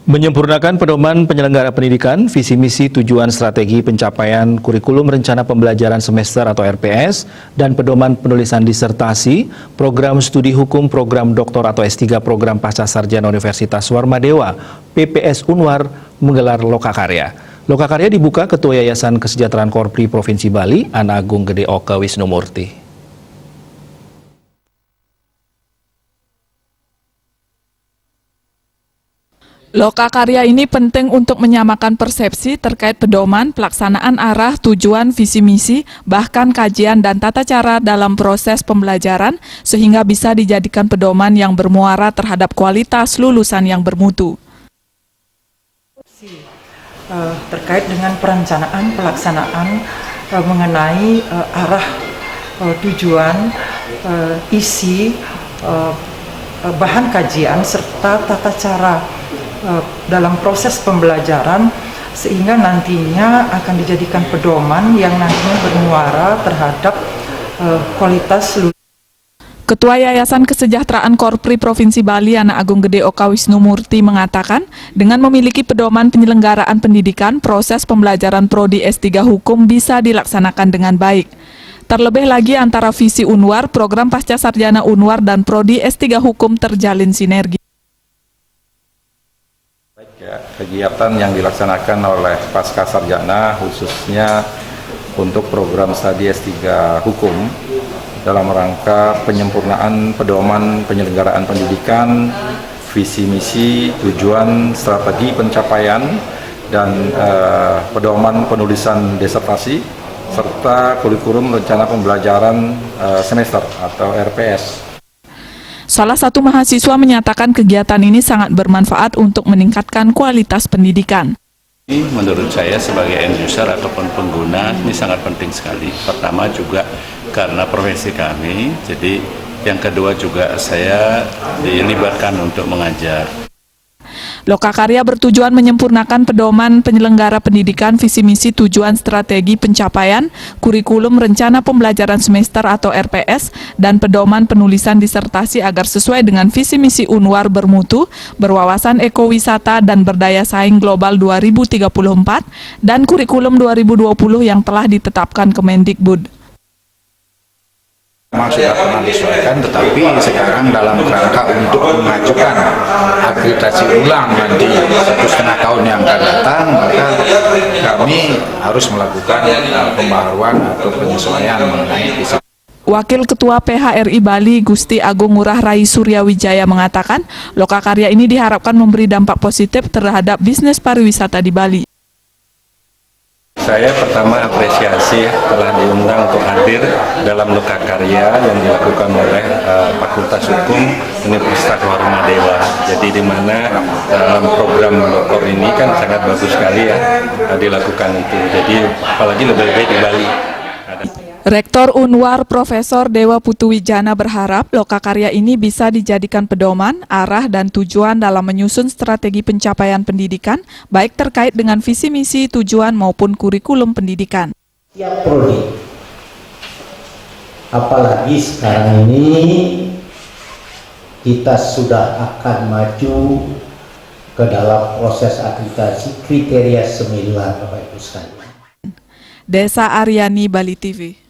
Menyempurnakan pedoman penyelenggara pendidikan, visi misi tujuan strategi pencapaian kurikulum rencana pembelajaran semester atau RPS, dan pedoman penulisan disertasi, program studi hukum, program doktor atau S3 program pasca sarjana Universitas Warmadewa, PPS Unwar menggelar Lokakarya. Lokakarya dibuka Ketua Yayasan Kesejahteraan Korpri Provinsi Bali, Ana Agung Gede Oka Wisnumurti. Lokakarya ini penting untuk menyamakan persepsi terkait pedoman, pelaksanaan arah, tujuan, visi misi, bahkan kajian dan tata cara dalam proses pembelajaran sehingga bisa dijadikan pedoman yang bermuara terhadap kualitas lulusan yang bermutu. Terkait dengan perencanaan, pelaksanaan mengenai arah, tujuan, isi, bahan kajian, serta tata cara dalam proses pembelajaran sehingga nantinya akan dijadikan pedoman yang nantinya bermuara terhadap kualitas lulusan. Ketua Yayasan Kesejahteraan Korpri Provinsi Bali, Ana Agung Gede Oka Wisnumurti mengatakan, dengan memiliki pedoman penyelenggaraan pendidikan, proses pembelajaran Prodi S3 Hukum bisa dilaksanakan dengan baik. Terlebih lagi antara visi Unwar, program pasca sarjana Unwar dan Prodi S3 Hukum terjalin sinergi. Kegiatan yang dilaksanakan oleh pasca sarjana khususnya untuk program studi S3 Hukum dalam rangka penyempurnaan pedoman penyelenggaraan pendidikan, visi misi, tujuan, strategi pencapaian, dan pedoman penulisan disertasi, serta kurikulum rencana pembelajaran semester atau RPS. Salah satu mahasiswa menyatakan kegiatan ini sangat bermanfaat untuk meningkatkan kualitas pendidikan. Menurut saya sebagai end user ataupun pengguna ini sangat penting sekali. Pertama juga karena profesi kami, jadi yang kedua juga saya dilibatkan untuk mengajar. Lokakarya bertujuan menyempurnakan pedoman penyelenggara pendidikan, visi misi, tujuan, strategi pencapaian, kurikulum rencana pembelajaran semester atau RPS, dan pedoman penulisan disertasi agar sesuai dengan visi misi Unwar bermutu, berwawasan ekowisata dan berdaya saing global 2034, dan kurikulum 2020 yang telah ditetapkan Kemendikbud. Memang sudah pernah disesuaikan, tetapi sekarang dalam kerangka untuk mengajukan akreditasi ulang nanti 1,5 tahun yang akan datang, maka kami harus melakukan pembaharuan atau penyesuaian mengenai visi. Wakil Ketua PHRI Bali Gusti Agung Ngurah Rai Suryawijaya mengatakan, Lokakarya ini diharapkan memberi dampak positif terhadap bisnis pariwisata di Bali. Saya pertama apresiasi telah diundang untuk hadir dalam Lokakarya yang dilakukan oleh Fakultas Hukum Universitas Warmadewa. Jadi di mana dalam program doktor ini kan sangat bagus sekali ya dilakukan itu. Jadi apalagi lebih baik di Bali. Rektor Unwar Profesor Dewa Putuwijana berharap Lokakarya ini bisa dijadikan pedoman, arah, dan tujuan dalam menyusun strategi pencapaian pendidikan, baik terkait dengan visi misi, tujuan, maupun kurikulum pendidikan. Tiap prodi, apalagi sekarang ini kita sudah akan maju ke dalam proses akreditasi kriteria 9, Bapak Ibu sekalian. Desa Aryani, Bali TV.